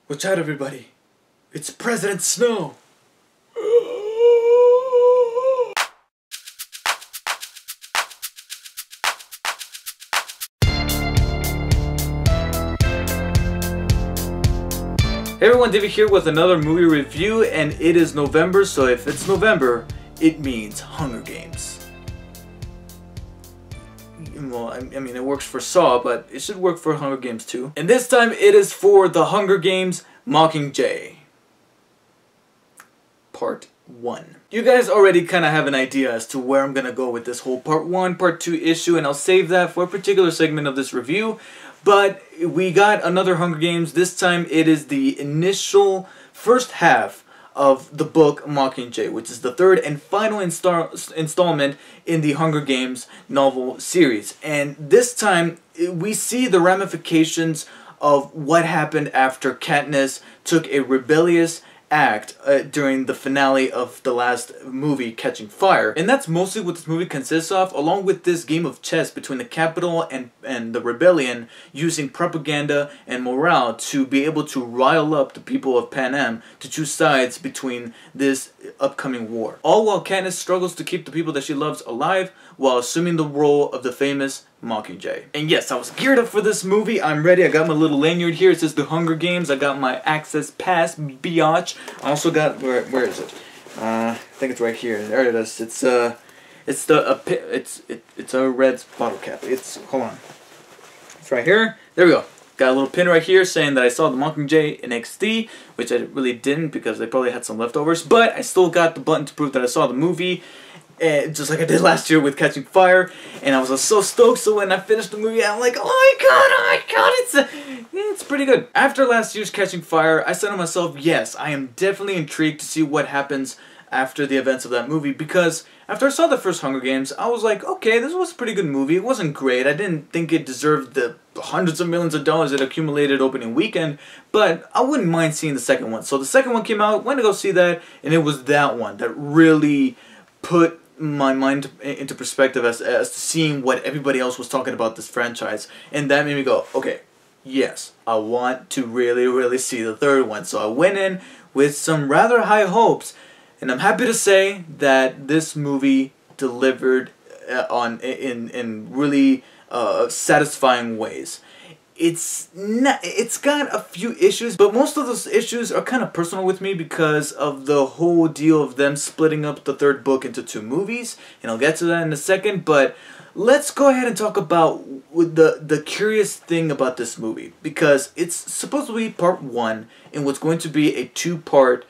Watch out, everybody. It's President Snow. Hey everyone, David here with another movie review, and it is November, so if it's November, it means Hunger Games. Well, I mean, it works for Saw, but it should work for Hunger Games too. And this time it is for The Hunger Games Mockingjay. Part 1. You guys already kind of have an idea as to where I'm going to go with this whole Part 1, Part 2 issue, and I'll save that for a particular segment of this review. But we got another Hunger Games. This time it is the initial first half of the book Mockingjay, which is the third and final installment in the Hunger Games novel series. And this time we see the ramifications of what happened after Katniss took a rebellious act during the finale of the last movie, Catching Fire. And that's mostly what this movie consists of, along with this game of chess between the Capitol and the rebellion, using propaganda and morale to be able to rile up the people of Panem to choose sides between this upcoming war. All while Katniss struggles to keep the people that she loves alive while assuming the role of the famous Mockingjay. And yes, I was geared up for this movie. I'm ready. I got my little lanyard here. It says The Hunger Games. I got my access pass, biatch. I also got, where is it? I think it's right here. There it is. It's a red bottle cap. Hold on. It's right here. There we go. Got a little pin right here saying that I saw the Mockingjay in XD, which I really didn't because they probably had some leftovers, but I still got the button to prove that I saw the movie. Just like I did last year with Catching Fire, and I was so stoked. So when I finished the movie, I'm like, oh my god, it's pretty good. After last year's Catching Fire, I said to myself, yes, I am definitely intrigued to see what happens after the events of that movie, because after I saw the first Hunger Games, I was like, okay, this was a pretty good movie. It wasn't great. I didn't think it deserved the hundreds of millions of dollars it accumulated opening weekend, but I wouldn't mind seeing the second one. So the second one came out, went to go see that, and it was that one that really put my mind into perspective as to seeing what everybody else was talking about this franchise, and that made me go, okay, yes, I want to really see the third one. So I went in with some rather high hopes, and I'm happy to say that this movie delivered in really satisfying ways. It's got a few issues, but most of those issues are kind of personal with me because of the whole deal of them splitting up the third book into 2 movies, and I'll get to that in a second. But let's go ahead and talk about the curious thing about this movie, because it's supposed to be part 1 in what's going to be a 2-part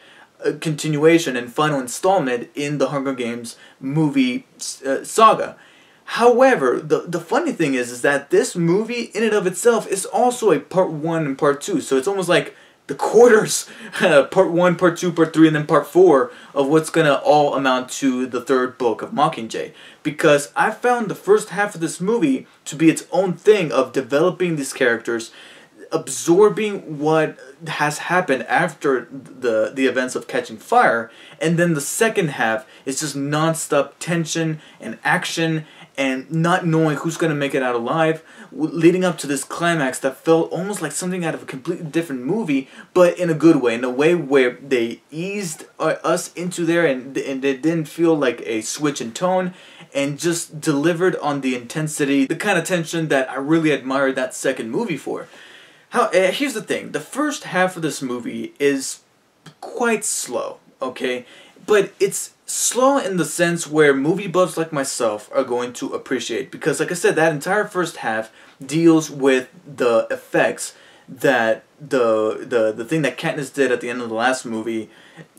continuation and final installment in the Hunger Games movie saga. However, the funny thing is that this movie in and of itself is also a part 1 and part 2. So it's almost like the quarters, part 1, part 2, part 3, and then part 4 of what's going to all amount to the third book of Mockingjay. Because I found the first half of this movie to be its own thing of developing these characters, absorbing what has happened after the events of Catching Fire, and then the second half is just non-stop tension and action and not knowing who's going to make it out alive, leading up to this climax that felt almost like something out of a completely different movie, but in a good way, in a way where they eased us into there, and it didn't feel like a switch in tone, and just delivered on the intensity, the kind of tension that I really admired that second movie for. Here's the thing, the first half of this movie is quite slow, okay? But it's slow in the sense where movie buffs like myself are going to appreciate, because like I said, that entire first half deals with the effects that the thing that Katniss did at the end of the last movie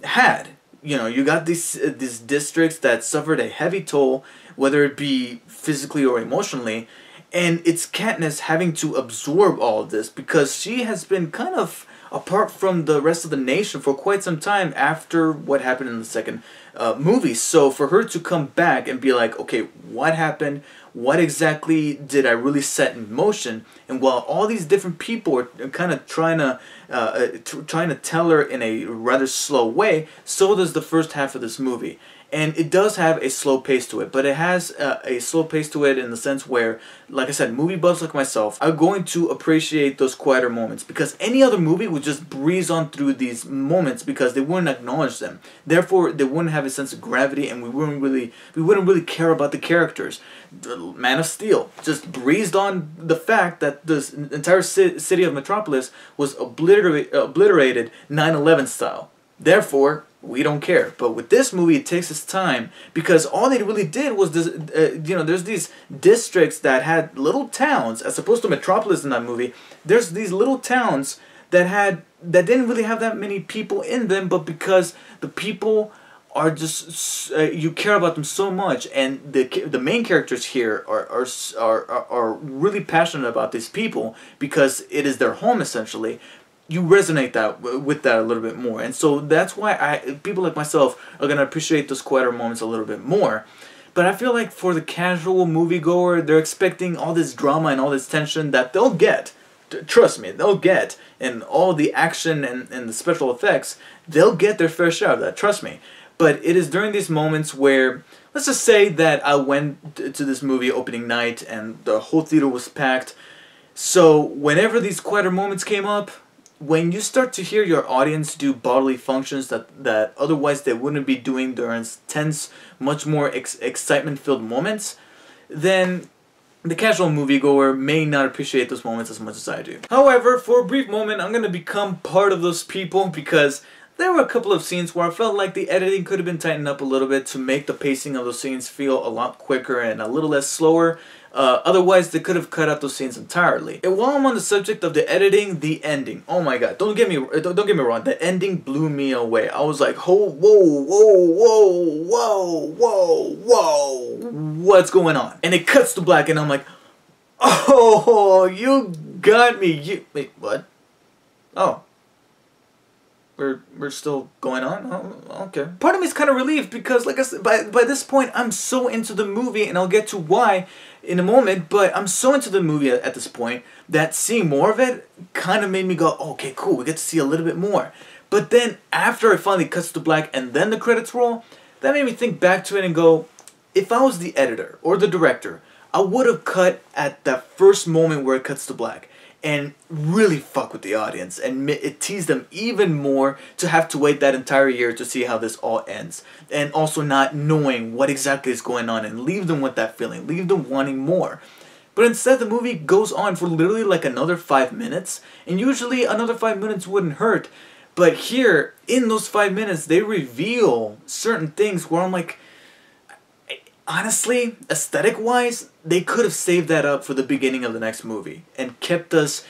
had. You know, you got these districts that suffered a heavy toll, whether it be physically or emotionally, and it's Katniss having to absorb all of this because she has been kind of apart from the rest of the nation for quite some time after what happened in the second movie. So for her to come back and be like, okay, what happened? what exactly did I really set in motion. And while all these different people are kind of trying to tell her in a rather slow way, so does the first half of this movie. And it does have a slow pace to it, but it has a slow pace to it in the sense where, like I said, movie buffs like myself are going to appreciate those quieter moments, because any other movie would just breeze on through these moments because they wouldn't acknowledge them. Therefore, they wouldn't have a sense of gravity, and we wouldn't really care about the characters. Man of Steel just breezed on the fact that this entire city of Metropolis was obliterated 9/11 style. Therefore, we don't care. But with this movie, it takes its time, because all they really did was this. There's these districts that had little towns, as opposed to Metropolis in that movie. There's these little towns that didn't really have that many people in them, but because the people are just you care about them so much, and the main characters here are really passionate about these people because it is their home essentially. You resonate with that a little bit more, and so that's why people like myself are gonna appreciate those quieter moments a little bit more. But I feel like for the casual moviegoer, they're expecting all this drama and all this tension that they'll get. Trust me, they'll get, and all the action and the special effects, they'll get their fair share of that. Trust me. But it is during these moments where, let's just say that I went to this movie opening night and the whole theater was packed. So whenever these quieter moments came up, when you start to hear your audience do bodily functions that otherwise they wouldn't be doing during tense, much more excitement-filled moments, then the casual moviegoer may not appreciate those moments as much as I do. However, for a brief moment, I'm going to become part of those people, because there were a couple of scenes where I felt like the editing could have been tightened up a little bit to make the pacing of those scenes feel a lot quicker and a little less slower. Otherwise, they could have cut out those scenes entirely. And while I'm on the subject of the editing, the ending. Oh my god, don't get me wrong. The ending blew me away. I was like, whoa, whoa, whoa, whoa, whoa, whoa, what's going on? And it cuts to black, and I'm like, oh, you got me. Wait, what? Oh. We're still going on? Oh, okay. Part of me is kind of relieved, because, like I said, by this point, I'm so into the movie, and I'll get to why in a moment, but I'm so into the movie at this point that seeing more of it kind of made me go, okay, cool, we get to see a little bit more. But then, after it finally cuts to black and then the credits roll, that made me think back to it and go, if I was the editor or the director, I would have cut at that first moment where it cuts to black and really fuck with the audience and it teased them even more to have to wait that entire year to see how this all ends, and also not knowing what exactly is going on, and leave them with that feeling, leave them wanting more. But instead, the movie goes on for literally like another 5 minutes, and usually another 5 minutes wouldn't hurt, but here in those 5 minutes they reveal certain things where I'm like, honestly, aesthetic-wise, they could have saved that up for the beginning of the next movie and kept us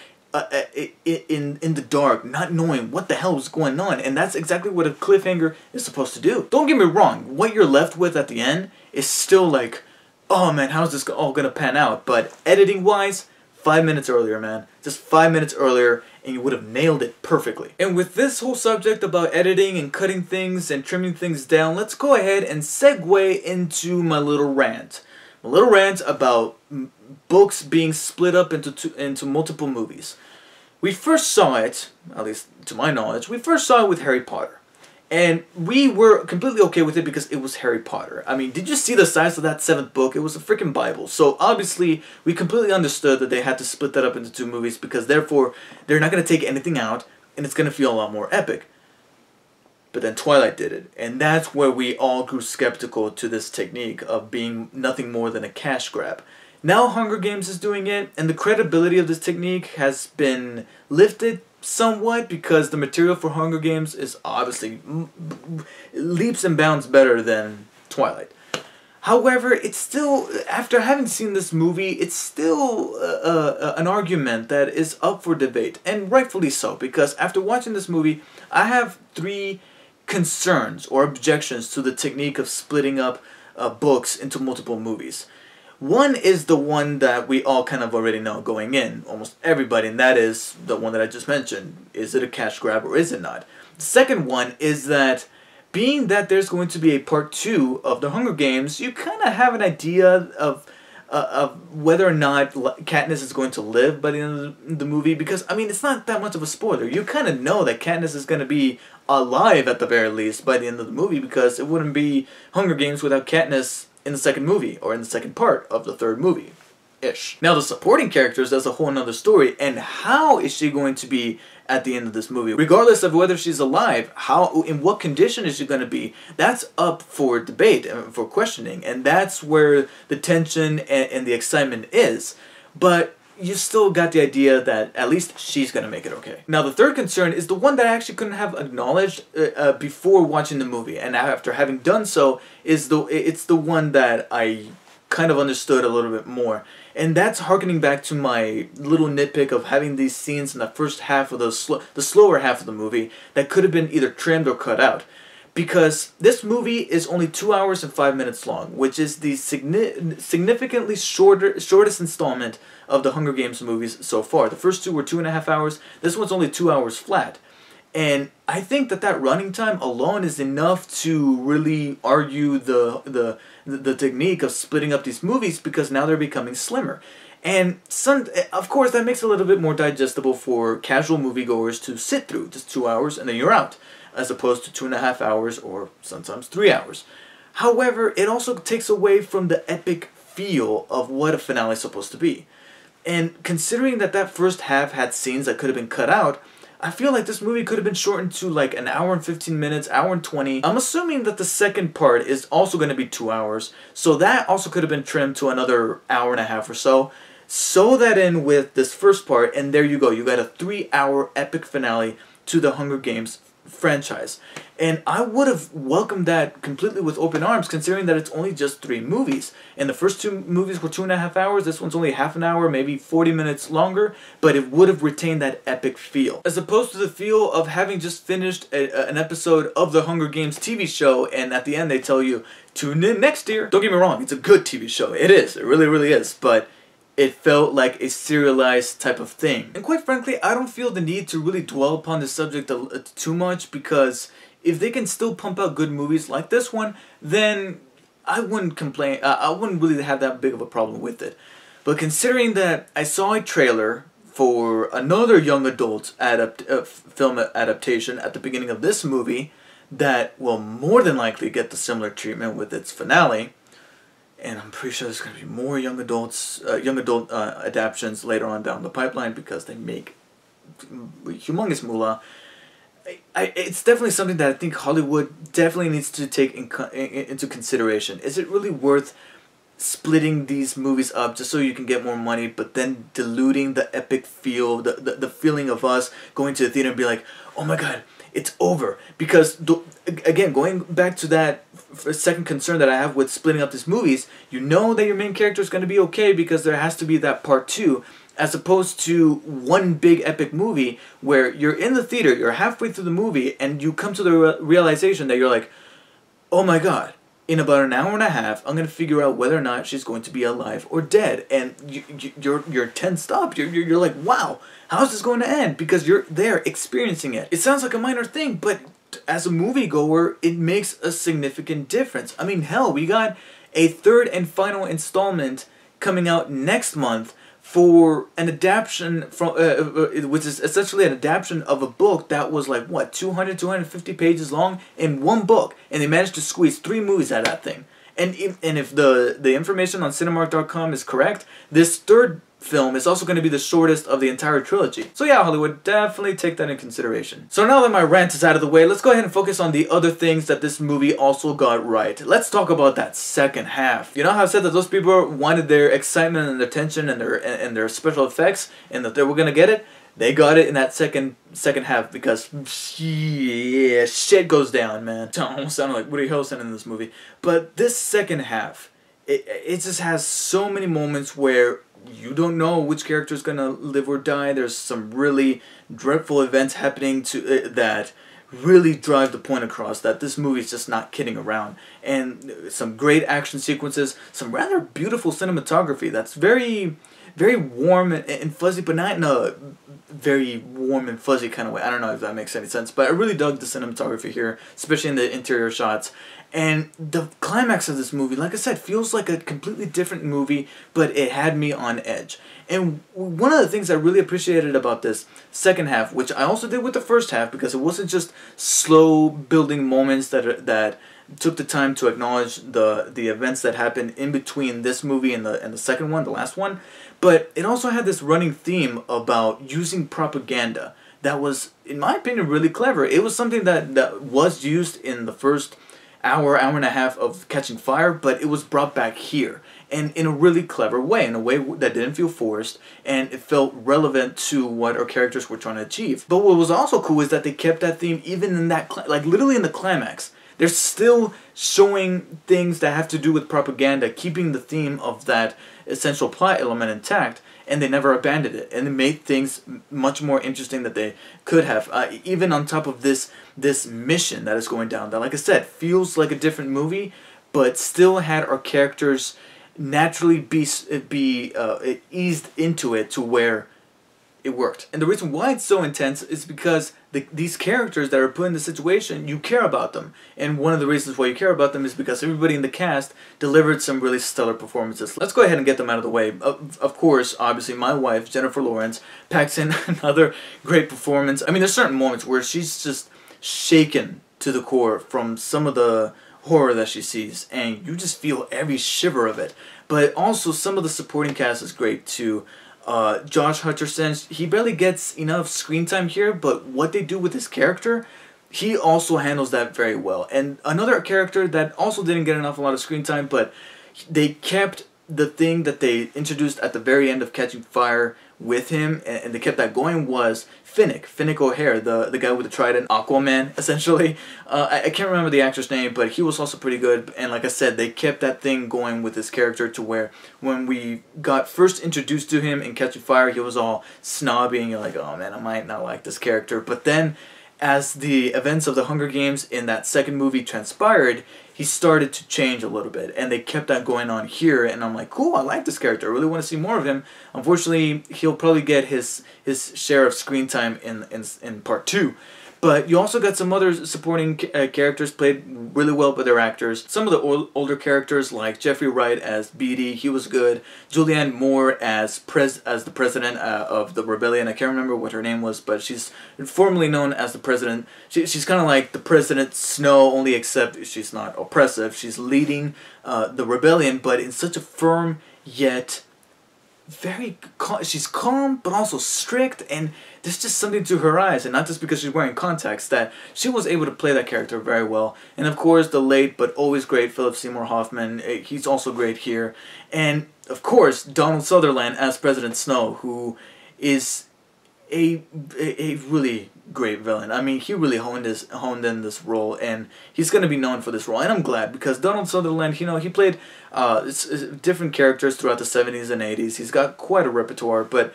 in the dark, not knowing what the hell was going on. And that's exactly what a cliffhanger is supposed to do. Don't get me wrong, what you're left with at the end is still like, oh man, how's this all gonna pan out? But editing-wise, 5 minutes earlier, man. Just 5 minutes earlier, and you would have nailed it perfectly. And with this whole subject about editing and cutting things and trimming things down, let's go ahead and segue into my little rant. My little rant about books being split up into multiple movies. We first saw it, at least to my knowledge, we first saw it with Harry Potter. And we were completely okay with it because it was Harry Potter. I mean, did you see the size of that 7th book? It was a freaking Bible. So obviously, we completely understood that they had to split that up into 2 movies, because therefore, they're not going to take anything out, and it's going to feel a lot more epic. But then Twilight did it, and that's where we all grew skeptical to this technique of being nothing more than a cash grab. Now Hunger Games is doing it, and the credibility of this technique has been lifted somewhat, because the material for Hunger Games is obviously leaps and bounds better than Twilight. However, it's still, after having seen this movie, it's still an argument that is up for debate, and rightfully so, because after watching this movie, I have 3 concerns or objections to the technique of splitting up books into multiple movies. One is the one that we all kind of already know going in, almost everybody, and that is the one that I just mentioned. Is it a cash grab or is it not? The second one is that, being that there's going to be a part 2 of the Hunger Games, you kind of have an idea of of whether or not Katniss is going to live by the end of the movie, because, I mean, it's not that much of a spoiler. You kind of know that Katniss is going to be alive at the very least by the end of the movie, because it wouldn't be Hunger Games without Katniss in the second movie, or in the second part of the third movie. Ish. Now the supporting characters, that's a whole nother story, and how is she going to be at the end of this movie? Regardless of whether she's alive, how, in what condition is she going to be? That's up for debate and for questioning, and that's where the tension and the excitement is. But you still got the idea that at least she's going to make it okay. Now the third concern is the one that I actually couldn't have acknowledged before watching the movie, and after having done so, it's the one that I kind of understood a little bit more. And that's harkening back to my little nitpick of having these scenes in the first half of the slower half of the movie that could have been either trimmed or cut out. Because this movie is only 2 hours and 5 minutes long, which is the significantly shortest installment of the Hunger Games movies so far. The first two were 2.5 hours. This one's only 2 hours flat. And I think that running time alone is enough to really argue the technique of splitting up these movies, because now they're becoming slimmer. And of course that makes it a little bit more digestible for casual moviegoers to sit through, just 2 hours and then you're out, as opposed to 2.5 hours or sometimes 3 hours. However, it also takes away from the epic feel of what a finale is supposed to be. And considering that first half had scenes that could have been cut out, I feel like this movie could have been shortened to like an hour and 15 minutes, hour and 20. I'm assuming that the second part is also going to be 2 hours, so that also could have been trimmed to another hour and a half or so. Sew that in with this first part, and there you go. You got a 3-hour epic finale to the Hunger Games franchise. And I would have welcomed that completely with open arms, considering that it's only just 3 movies. And the first 2 movies were 2.5 hours. This one's only half an hour, maybe 40 minutes longer, but it would have retained that epic feel. As opposed to the feel of having just finished an episode of the Hunger Games TV show, and at the end they tell you, tune in next year. Don't get me wrong, it's a good TV show. It is. It really, really is. But it felt like a serialized type of thing. And quite frankly, I don't feel the need to really dwell upon this subject too much, because if they can still pump out good movies like this one, then I wouldn't complain. I wouldn't really have that big of a problem with it. But considering that I saw a trailer for another young adult film adaptation at the beginning of this movie that will more than likely get the similar treatment with its finale, and I'm pretty sure there's going to be more young adult adaptions later on down the pipeline, because they make humongous moolah. It's definitely something that I think Hollywood definitely needs to take into consideration. Is it really worth splitting these movies up just so you can get more money, but then diluting the epic feel, the feeling of us going to the theater and be like, oh my god, it's over? Because, again, going back to that second concern that I have with splitting up these movies, you know that your main character is going to be okay because there has to be that part 2, as opposed to one big epic movie where you're in the theater, you're halfway through the movie, and you come to the realization that you're like, oh my god, in about an hour and a half, I'm going to figure out whether or not she's going to be alive or dead. And you're tensed up. You're like, wow, how's this going to end? Because you're there experiencing it. It sounds like a minor thing, but as a moviegoer, it makes a significant difference. I mean, hell, we got a third and final installment coming out next month for an adaptation from, which is essentially an adaptation of a book that was like, what, 250 pages long in one book, and they managed to squeeze 3 movies out of that thing. And if the information on Cinemark.com is correct, this third film is also going to be the shortest of the entire trilogy. So yeah, Hollywood, definitely take that in consideration. So now that my rant is out of the way, let's go ahead and focus on the other things that this movie also got right. Let's talk about that second half. You know how I said that those people wanted their excitement and their tension and their special effects, and that they were going to get it? They got it in that second half, because yeah, shit goes down, man. I almost sounded like Woody Harrelson in this movie. But this second half, it just has so many moments where you don't know which character is gonna live or die. There's some really dreadful events happening that really drive the point across that this movie is just not kidding around. And some great action sequences, some rather beautiful cinematography that's very very warm and fuzzy, but not in a very warm and fuzzy kind of way. I don't know if that makes any sense, but I really dug the cinematography here, especially in the interior shots. And the climax of this movie, like I said, feels like a completely different movie, but it had me on edge. And one of the things I really appreciated about this second half, which I also did with the first half, because it wasn't just slow building moments that took the time to acknowledge the events that happened in between this movie and the second one, the last one, but it also had this running theme about using propaganda that was, in my opinion, really clever. It was something that was used in the first hour and a half of Catching Fire, but it was brought back here, and in a really clever way, in a way that didn't feel forced, and it felt relevant to what our characters were trying to achieve. But what was also cool is that they kept that theme even in that, like literally in the climax. They're still showing things that have to do with propaganda, keeping the theme of that essential plot element intact, and they never abandoned it. And they made things much more interesting that they could have. Even on top of this mission that is going down, that, like I said, feels like a different movie, but still had our characters naturally be eased into it to where it worked. And the reason why it's so intense is because these characters that are put in the situation, you care about them. And one of the reasons why you care about them is because everybody in the cast delivered some really stellar performances. Let's go ahead and get them out of the way. Of course, obviously, my wife, Jennifer Lawrence, packs in another great performance. I mean, there's certain moments where she's just shaken to the core from some of the horror that she sees, and you just feel every shiver of it. But also, some of the supporting cast is great too. Josh Hutcherson, he barely gets enough screen time here, but what they do with his character, he also handles that very well. And another character that also didn't get a lot of screen time, but they kept the thing that they introduced at the very end of Catching Fire with him, and they kept that going, was Finnick O'Hare, the guy with the trident, Aquaman, essentially. I can't remember the actor's name, but he was also pretty good. And like I said, they kept that thing going with his character to where when we got first introduced to him in Catching Fire, he was all snobby, and you're like, oh man, I might not like this character. But then, as the events of the Hunger Games in that second movie transpired, he started to change a little bit, and they kept that going on here, and I'm like, cool, I like this character, I really want to see more of him. Unfortunately, he'll probably get his share of screen time in part 2. But you also got some other supporting characters played really well by their actors. Some of the older characters, like Jeffrey Wright as Beatty, he was good. Julianne Moore as the president of the rebellion. I can't remember what her name was, but she's formerly known as the president. She's kind of like the President Snow, only except she's not oppressive. She's leading the rebellion, but in such a firm yet she's calm, but also strict, and there's just something to her eyes, and not just because she's wearing contacts, that she was able to play that character very well. And of course, the late but always great Philip Seymour Hoffman, he's also great here. And of course, Donald Sutherland as President Snow, who is a really great villain. I mean, he really honed in this role, and he's going to be known for this role. And I'm glad, because Donald Sutherland, you know, he played different characters throughout the 70s and 80s. He's got quite a repertoire, but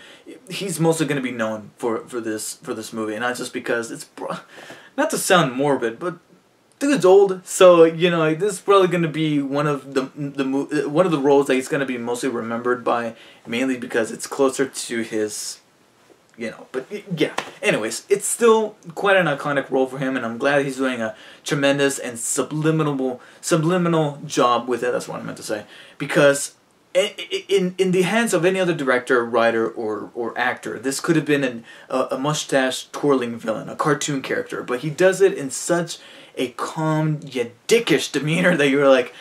he's mostly going to be known for this movie, and not just because it's, not to sound morbid, but dude's old, so you know this is probably going to be one of the roles that he's going to be mostly remembered by, mainly because it's closer to his. You know, but yeah. Anyways, it's still quite an iconic role for him, and I'm glad he's doing a tremendous and subliminal job with it. That's what I meant to say. Because in the hands of any other director, writer, or actor, this could have been a mustache twirling villain, a cartoon character. But he does it in such a calm yet dickish demeanor that you're like,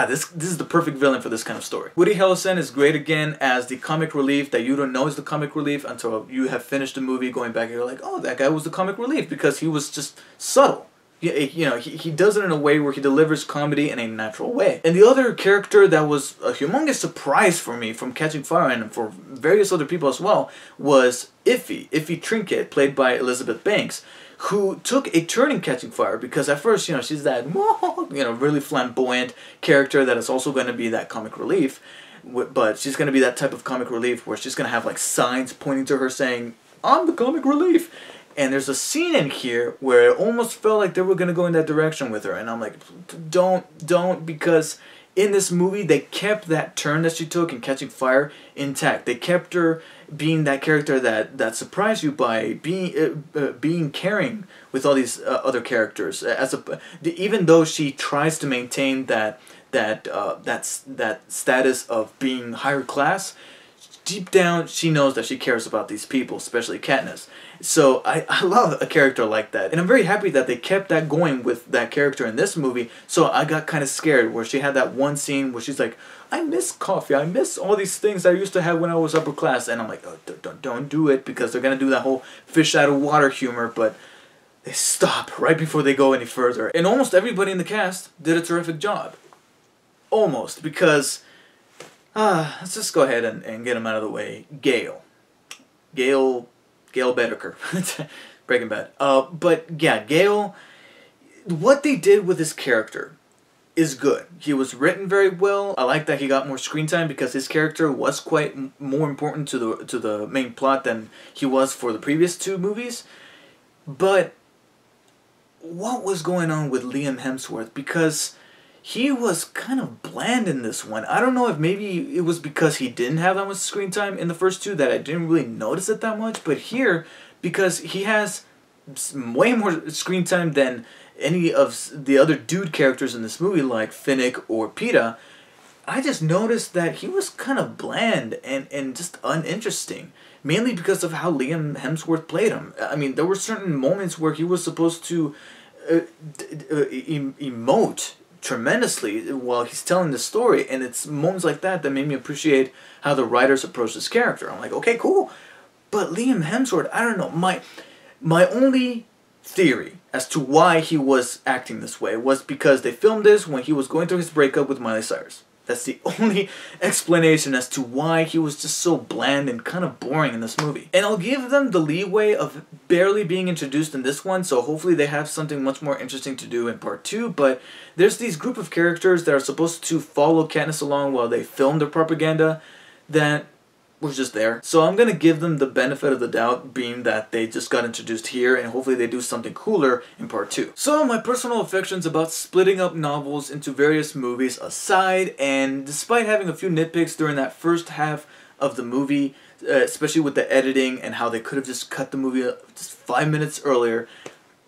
this is the perfect villain for this kind of story. Woody Harrelson is great again as the comic relief that you don't know is the comic relief until you have finished the movie, going back and you're like, oh, that guy was the comic relief, because he was just subtle. You know, he does it in a way where he delivers comedy in a natural way. And the other character that was a humongous surprise for me from Catching Fire, and for various other people as well, was Iffy Trinket, played by Elizabeth Banks, who took a turn in Catching Fire, because at first, you know, she's that, you know, really flamboyant character that is also going to be that comic relief, but she's going to be that type of comic relief where she's going to have like signs pointing to her saying, I'm the comic relief. And there's a scene in here where it almost felt like they were going to go in that direction with her, and I'm like, don't, because in this movie, they kept that turn that she took in Catching Fire intact. They kept her being that character that surprised you by being caring with all these other characters. Even though she tries to maintain that status of being higher class, deep down she knows that she cares about these people, especially Katniss. So I love a character like that, and I'm very happy that they kept that going with that character in this movie. So I got kind of scared where she had that one scene where she's like, I miss coffee, I miss all these things I used to have when I was upper class, and I'm like, oh, don't do it, because they're gonna do that whole fish out of water humor. But they stop right before they go any further, and almost everybody in the cast did a terrific job. Almost, because let's just go ahead and get him out of the way. Gale Bedecker, Breaking Bad. But yeah, Gale, what they did with his character is good. He was written very well. I like that he got more screen time because his character was quite more important to the main plot than he was for the previous two movies. But what was going on with Liam Hemsworth? Because he was kind of bland in this one. I don't know if maybe it was because he didn't have that much screen time in the first two that I didn't really notice it that much. But here, because he has way more screen time than any of the other dude characters in this movie, like Finnick or Peeta, I just noticed that he was kind of bland and just uninteresting. Mainly because of how Liam Hemsworth played him. I mean, there were certain moments where he was supposed to emote tremendously while he's telling the story, and it's moments like that that made me appreciate how the writers approach this character. I'm like, okay, cool. But Liam Hemsworth, I don't know, my only theory as to why he was acting this way was because they filmed this when he was going through his breakup with Miley Cyrus. That's the only explanation as to why he was just so bland and kind of boring in this movie. And I'll give them the leeway of barely being introduced in this one, so hopefully they have something much more interesting to do in part 2, but there's these group of characters that are supposed to follow Katniss along while they film their propaganda that was just there. So I'm going to give them the benefit of the doubt, being that they just got introduced here, and hopefully they do something cooler in part 2. So my personal affections about splitting up novels into various movies aside, and despite having a few nitpicks during that first half of the movie, especially with the editing and how they could have just cut the movie just 5 minutes earlier,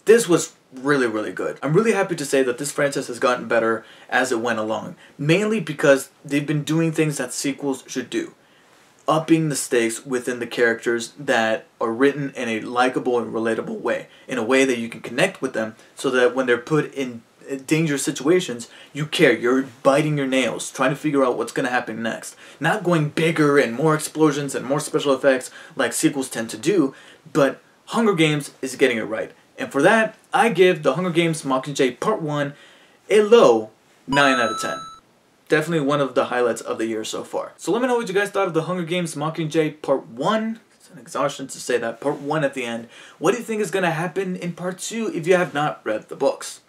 this was really, really good. I'm really happy to say that this franchise has gotten better as it went along, mainly because they've been doing things that sequels should do. Upping the stakes within the characters that are written in a likable and relatable way. In a way that you can connect with them so that when they're put in dangerous situations, you care. You're biting your nails, trying to figure out what's going to happen next. Not going bigger and more explosions and more special effects like sequels tend to do, but Hunger Games is getting it right. And for that, I give The Hunger Games Mockingjay Part 1 a low 9 out of 10. Definitely one of the highlights of the year so far. So let me know what you guys thought of The Hunger Games Mockingjay Part 1. It's an exhaustion to say that. Part 1 at the end. What do you think is going to happen in Part 2 if you have not read the books?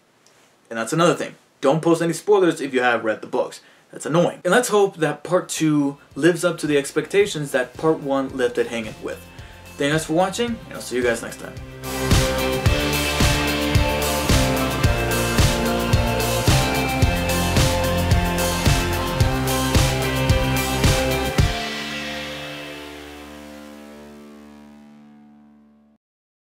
And that's another thing. Don't post any spoilers if you have read the books. That's annoying. And let's hope that Part 2 lives up to the expectations that Part 1 left it hanging with. Thank you guys for watching, and I'll see you guys next time.